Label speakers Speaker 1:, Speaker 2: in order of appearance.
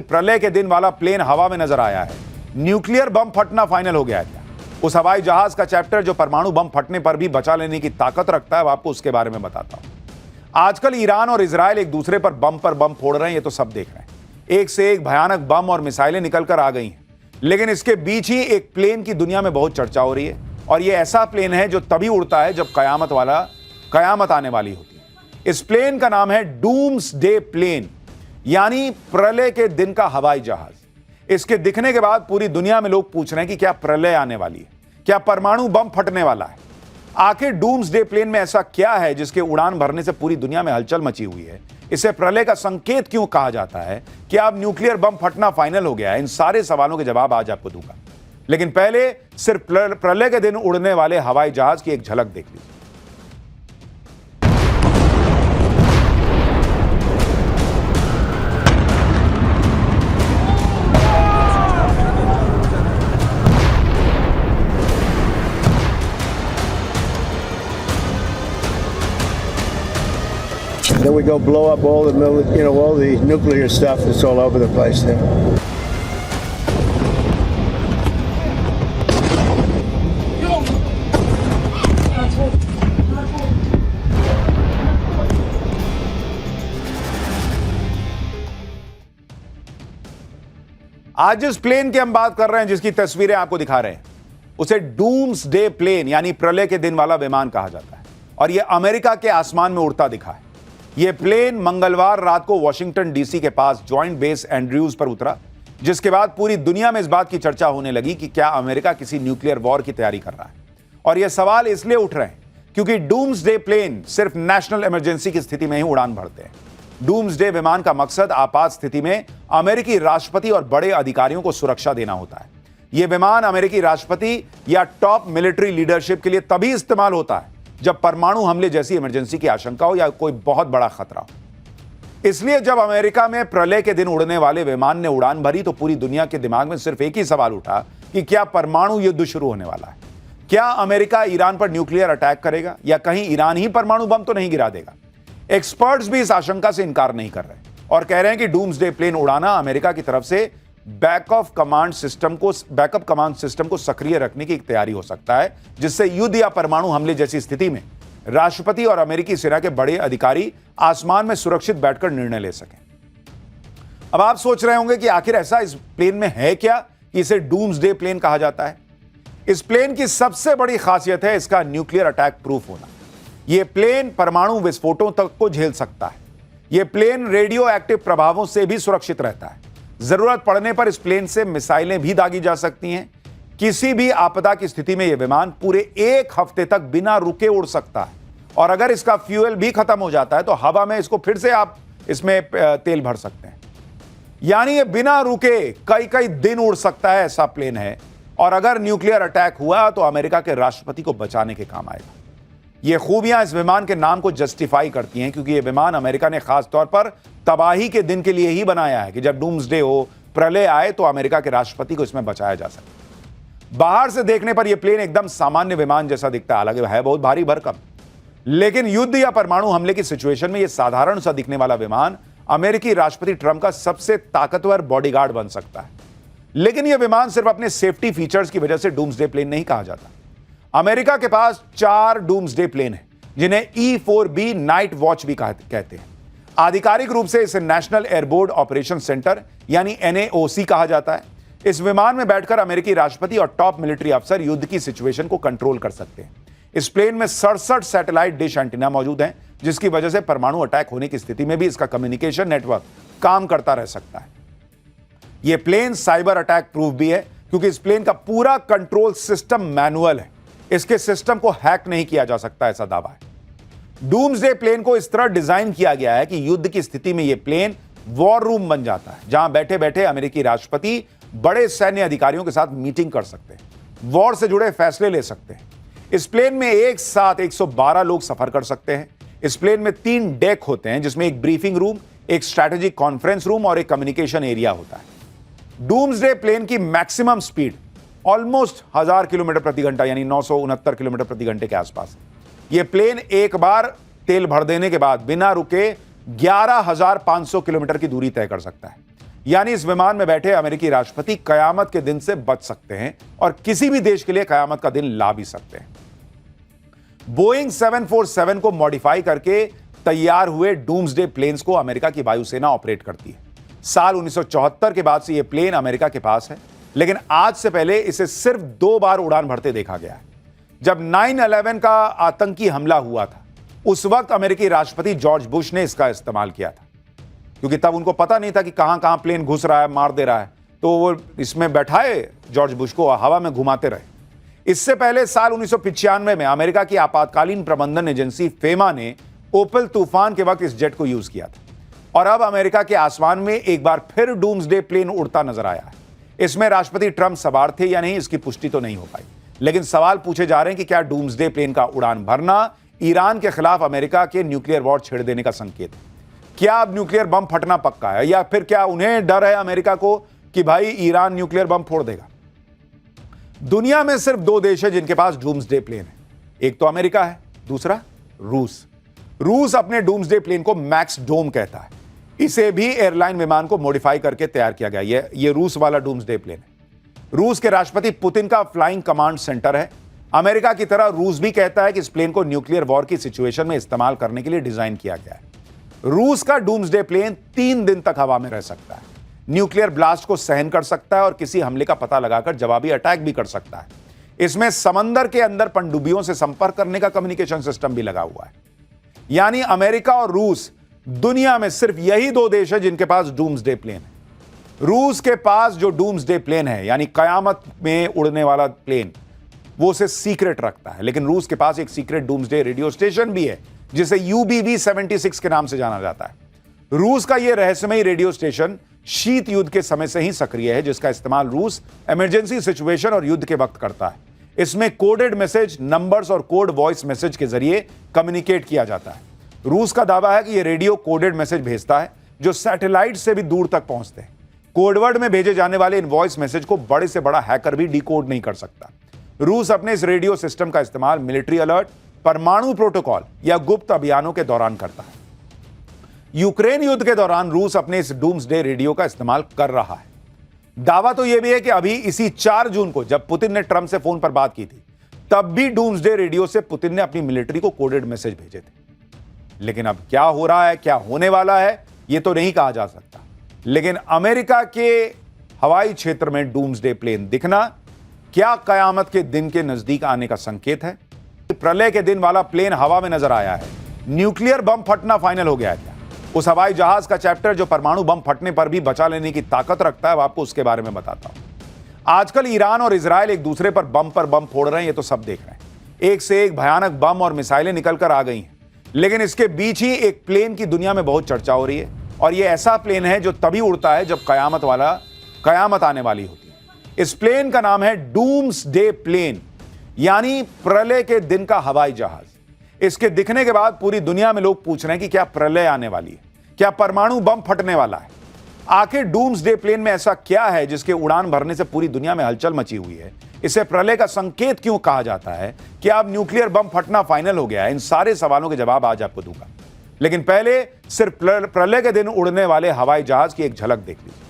Speaker 1: प्रलय के दिन वाला प्लेन हवा में नजर आया है। न्यूक्लियर बम फटना फाइनल हो गया है क्या? उस हवाई जहाज का चैप्टर जो परमाणु बम फटने पर भी बचा लेने की ताकत रखता है, वो आपको उसके बारे में बताता हूं। आजकल ईरान और इजराइल एक दूसरे पर बम फोड़ रहे हैं, ये तो सब देख रहे हैं। एक से एक भयानक बम और मिसाइलें निकलकर आ गई हैं, लेकिन इसके बीच ही एक प्लेन की दुनिया में बहुत चर्चा हो रही है। और यह ऐसा प्लेन है जो तभी उड़ता है जब कयामत आने वाली होती है। इस प्लेन का नाम है डूम्सडे प्लेन, यानी प्रलय के दिन का हवाई जहाज। इसके दिखने के बाद पूरी दुनिया में लोग पूछ रहे हैं कि क्या प्रलय आने वाली है, क्या परमाणु बम फटने वाला है। आखिर डूम्सडे प्लेन में ऐसा क्या है जिसके उड़ान भरने से पूरी दुनिया में हलचल मची हुई है? इसे प्रलय का संकेत क्यों कहा जाता है? क्या अब न्यूक्लियर बम फटना फाइनल हो गया है? इन सारे सवालों के जवाब आज आपको दूंगा, लेकिन पहले सिर्फ प्रलय के दिन उड़ने वाले हवाई जहाज की एक झलक देख लीजिए।
Speaker 2: Then we go blow up all the nuclear stuff that's all over the place there.
Speaker 1: आज जिस प्लेन की हम बात कर रहे हैं, जिसकी तस्वीरें आपको दिखा रहे हैं, उसे डूम्सडे प्लेन यानी प्रलय के दिन वाला विमान कहा जाता है और यह अमेरिका के आसमान में उड़ता दिखा है। यह प्लेन मंगलवार रात को वॉशिंगटन डीसी के पास जॉइंट बेस एंड्रयूज पर उतरा, जिसके बाद पूरी दुनिया में इस बात की चर्चा होने लगी कि क्या अमेरिका किसी न्यूक्लियर वॉर की तैयारी कर रहा है। और यह सवाल इसलिए उठ रहे हैं क्योंकि डूम्सडे प्लेन सिर्फ नेशनल इमरजेंसी की स्थिति में ही उड़ान भरते हैं। डूम्सडे विमान का मकसद आपात स्थिति में अमेरिकी राष्ट्रपति और बड़े अधिकारियों को सुरक्षा देना होता है। यह विमान अमेरिकी राष्ट्रपति या टॉप मिलिट्री लीडरशिप के लिए तभी इस्तेमाल होता है जब परमाणु हमले जैसी इमरजेंसी की आशंका हो या कोई बहुत बड़ा खतरा हो। इसलिए जब अमेरिका में प्रलय के दिन उड़ने वाले विमान ने उड़ान भरी तो पूरी दुनिया के दिमाग में सिर्फ एक ही सवाल उठा कि क्या परमाणु युद्ध शुरू होने वाला है? क्या अमेरिका ईरान पर न्यूक्लियर अटैक करेगा या कहीं ईरान ही परमाणु बम तो नहीं गिरा देगा? एक्सपर्ट्स भी इस आशंका से इनकार नहीं कर रहे और कह रहे हैं कि डूम्सडे प्लेन उड़ाना अमेरिका की तरफ से बैकअप कमांड सिस्टम को सक्रिय रखने की एक तैयारी हो सकता है, जिससे युद्ध या परमाणु हमले जैसी स्थिति में राष्ट्रपति और अमेरिकी सेना के बड़े अधिकारी आसमान में सुरक्षित बैठकर निर्णय ले सकें। अब आप सोच रहे होंगे कि आखिर ऐसा इस प्लेन में है क्या कि इसे डूम्सडे प्लेन कहा जाता है? इस प्लेन की सबसे बड़ी खासियत है इसका न्यूक्लियर अटैक प्रूफ होना। यह प्लेन परमाणु विस्फोटों तक को झेल सकता है। यह प्लेन रेडियो एक्टिव प्रभावों से भी सुरक्षित रहता है। जरूरत पड़ने पर इस प्लेन से मिसाइलें भी दागी जा सकती हैं। किसी भी आपदा की स्थिति में यह विमान पूरे 1 हफ्ते तक बिना रुके उड़ सकता है और अगर इसका फ्यूल भी खत्म हो जाता है तो हवा में इसको फिर से आप इसमें तेल भर सकते हैं। यानी ये बिना रुके कई दिन उड़ सकता है, ऐसा प्लेन है। और अगर न्यूक्लियर अटैक हुआ तो अमेरिका के राष्ट्रपति को बचाने के काम आएगा। ये खूबियां इस विमान के नाम को जस्टिफाई करती हैं क्योंकि यह विमान अमेरिका ने खास तौर पर तबाही के दिन के लिए ही बनाया है कि जब डूम्सडे हो, प्रलय आए तो अमेरिका के राष्ट्रपति को इसमें बचाया जा सके। बाहर से देखने पर यह प्लेन एकदम सामान्य विमान जैसा दिखता है, हालांकि है बहुत भारी भरकम, लेकिन युद्ध या परमाणु हमले की सिचुएशन में यह साधारण सा दिखने वाला विमान अमेरिकी राष्ट्रपति ट्रंप का सबसे ताकतवर बॉडीगार्ड बन सकता है। लेकिन यह विमान सिर्फ अपने सेफ्टी फीचर्स की वजह से डूम्सडे प्लेन नहीं कहा जाता। अमेरिका के पास 4 डूम्सडे प्लेन हैं जिन्हें E-4B नाइट वॉच भी कहते हैं। आधिकारिक रूप से इसे नेशनल एयरबोर्ड ऑपरेशन सेंटर यानी NAOC कहा जाता है। इस विमान में बैठकर अमेरिकी राष्ट्रपति और टॉप मिलिट्री अफसर युद्ध की सिचुएशन को कंट्रोल कर सकते हैं। इस प्लेन में 67 सैटेलाइट डिश एंटीना मौजूद हैं, जिसकी वजह से परमाणु अटैक होने की स्थिति में भी इसका कम्युनिकेशन नेटवर्क काम करता रह सकता है। यह प्लेन साइबर अटैक प्रूफ भी है क्योंकि इस प्लेन का पूरा कंट्रोल सिस्टम मैनुअल है। इसके सिस्टम को हैक नहीं किया जा सकता, ऐसा दावा है। डूम्सडे प्लेन को इस तरह डिजाइन किया गया है कि युद्ध की स्थिति में यह प्लेन वॉर रूम बन जाता है, जहां बैठे बैठे अमेरिकी राष्ट्रपति बड़े सैन्य अधिकारियों के साथ मीटिंग कर सकते हैं, वॉर से जुड़े फैसले ले सकते हैं। इस प्लेन में एक साथ 112 लोग सफर कर सकते हैं। इस प्लेन में 3 डेक होते हैं, जिसमें एक ब्रीफिंग रूम, एक स्ट्रैटेजिक कॉन्फ्रेंस रूम और एक कम्युनिकेशन एरिया होता है। डूम्सडे प्लेन की मैक्सिमम स्पीड ऑलमोस्ट 1000 किलोमीटर प्रति घंटा यानी 969 किलोमीटर प्रति घंटे के आसपास। यह प्लेन एक बार तेल भर देने के बाद बिना रुके 11,500 किलोमीटर की दूरी तय कर सकता है। यानी इस विमान में बैठे अमेरिकी राष्ट्रपति कयामत के दिन से बच सकते हैं और किसी भी देश के लिए कयामत का दिन ला भी सकते हैं। बोइंग 747 को मॉडिफाई करके तैयार हुए डूम्सडे प्लेन्स को अमेरिका की वायुसेना ऑपरेट करती है। साल 1974 के बाद से यह प्लेन अमेरिका के पास है, लेकिन आज से पहले इसे सिर्फ 2 बार उड़ान भरते देखा गया है। जब 9/11 का आतंकी हमला हुआ था, उस वक्त अमेरिकी राष्ट्रपति जॉर्ज बुश ने इसका इस्तेमाल किया था, क्योंकि तब उनको पता नहीं था कि कहां कहां प्लेन घुस रहा है, मार दे रहा है, तो वो इसमें बैठाए जॉर्ज बुश को, हवा में घुमाते रहे। इससे पहले साल 1995 में अमेरिका की आपातकालीन प्रबंधन एजेंसी फेमा ने ओपल तूफान के वक्त इस जेट को यूज किया था, और अब अमेरिका के आसमान में एक बार फिर डूम्सडे प्लेन उड़ता नजर आया है। इसमें राष्ट्रपति ट्रंप सवार थे या नहीं, इसकी पुष्टि तो नहीं हो पाई, लेकिन सवाल पूछे जा रहे हैं कि क्या डूम्सडे प्लेन का उड़ान भरना ईरान के खिलाफ अमेरिका के न्यूक्लियर वॉर छेड़ देने का संकेत है? क्या अब न्यूक्लियर बम फटना पक्का है, या फिर क्या उन्हें डर है अमेरिका को कि भाई ईरान न्यूक्लियर बम फोड़ देगा? दुनिया में सिर्फ 2 देश है जिनके पास डूम्सडे प्लेन है। एक तो अमेरिका है, दूसरा रूस। रूस अपने डूम्सडे प्लेन को मैक्स डोम कहता है। इसे भी एयरलाइन विमान को मॉडिफाई करके तैयार किया गया। ये रूस वाला डूम्सडे प्लेन है। रूस के राष्ट्रपति पुतिन का फ्लाइंग कमांड सेंटर है। अमेरिका की तरह रूस भी कहता है कि इस प्लेन को न्यूक्लियर वॉर की सिचुएशन में इस्तेमाल करने के लिए डिजाइन किया गया है। रूस का डूम्सडे प्लेन 3 दिन तक हवा में रह सकता है, न्यूक्लियर ब्लास्ट को सहन कर सकता है और किसी हमले का पता लगाकर जवाबी अटैक भी कर सकता है। इसमें समंदर के अंदर पनडुब्बियों से संपर्क करने का कम्युनिकेशन सिस्टम भी लगा हुआ है। यानी अमेरिका और रूस दुनिया में सिर्फ यही 2 देश है जिनके पास डूम्सडे प्लेन है। रूस के पास जो डूम्सडे प्लेन है, यानी कयामत में उड़ने वाला प्लेन, वो उसे सीक्रेट रखता है, लेकिन रूस के पास एक सीक्रेट डूम्सडे रेडियो स्टेशन भी है जिसे UBV-76 के नाम से जाना जाता है। रूस का यह रहस्यमयी रेडियो स्टेशन शीत युद्ध के समय से ही सक्रिय है, जिसका इस्तेमाल रूस इमरजेंसी सिचुएशन और युद्ध के वक्त करता है। इसमें कोडेड मैसेज, नंबर्स और कोड वॉइस मैसेज के जरिए कम्युनिकेट किया जाता है। रूस का दावा है कि यह रेडियो कोडेड मैसेज भेजता है जो सैटेलाइट से भी दूर तक पहुंचते हैं। कोडवर्ड में भेजे जाने वाले इन वॉइस मैसेज को बड़े से बड़ा हैकर भी डिकोड नहीं कर सकता। रूस अपने इस रेडियो सिस्टम का इस्तेमाल मिलिट्री अलर्ट, परमाणु प्रोटोकॉल या गुप्त अभियानों के दौरान करता है। यूक्रेन युद्ध के दौरान रूस अपने इस डूम्सडे रेडियो का इस्तेमाल कर रहा है। दावा तो यह भी है कि अभी इसी 4 जून को जब पुतिन ने ट्रंप से फोन पर बात की थी, तब भी डूम्सडे रेडियो से पुतिन ने अपनी मिलिट्री को कोडेड मैसेज भेजे थे। लेकिन अब क्या हो रहा है, क्या होने वाला है, यह तो नहीं कहा जा सकता। लेकिन अमेरिका के हवाई क्षेत्र में डूम्सडे प्लेन दिखना क्या कयामत के दिन के नजदीक आने का संकेत है? प्रलय के दिन वाला प्लेन हवा में नजर आया है। न्यूक्लियर बम फटना फाइनल हो गया है क्या? उस हवाई जहाज का चैप्टर जो परमाणु बम फटने पर भी बचा लेने की ताकत रखता है, वो आपको उसके बारे में बताता हूं। आजकल ईरान और इजराइल एक दूसरे पर बम फोड़ रहे हैं, ये तो सब देख रहे हैं। एक से एक भयानक बम और मिसाइलें निकलकर आ गई हैं, लेकिन इसके बीच ही एक प्लेन की दुनिया में बहुत चर्चा हो रही है, और यह ऐसा प्लेन है जो तभी उड़ता है जब कयामत आने वाली होती है। इस प्लेन का नाम है डूम्सडे प्लेन, यानी प्रलय के दिन का हवाई जहाज। इसके दिखने के बाद पूरी दुनिया में लोग पूछ रहे हैं कि क्या प्रलय आने वाली है, क्या परमाणु बम फटने वाला है? आखिर डूम्सडे प्लेन में ऐसा क्या है जिसके उड़ान भरने से पूरी दुनिया में हलचल मची हुई है? इसे प्रलय का संकेत क्यों कहा जाता है? क्या अब न्यूक्लियर बम फटना फाइनल हो गया है? इन सारे सवालों के जवाब आज आपको दूंगा, लेकिन पहले सिर्फ प्रलय के दिन उड़ने वाले हवाई जहाज की एक झलक देख लीजिए।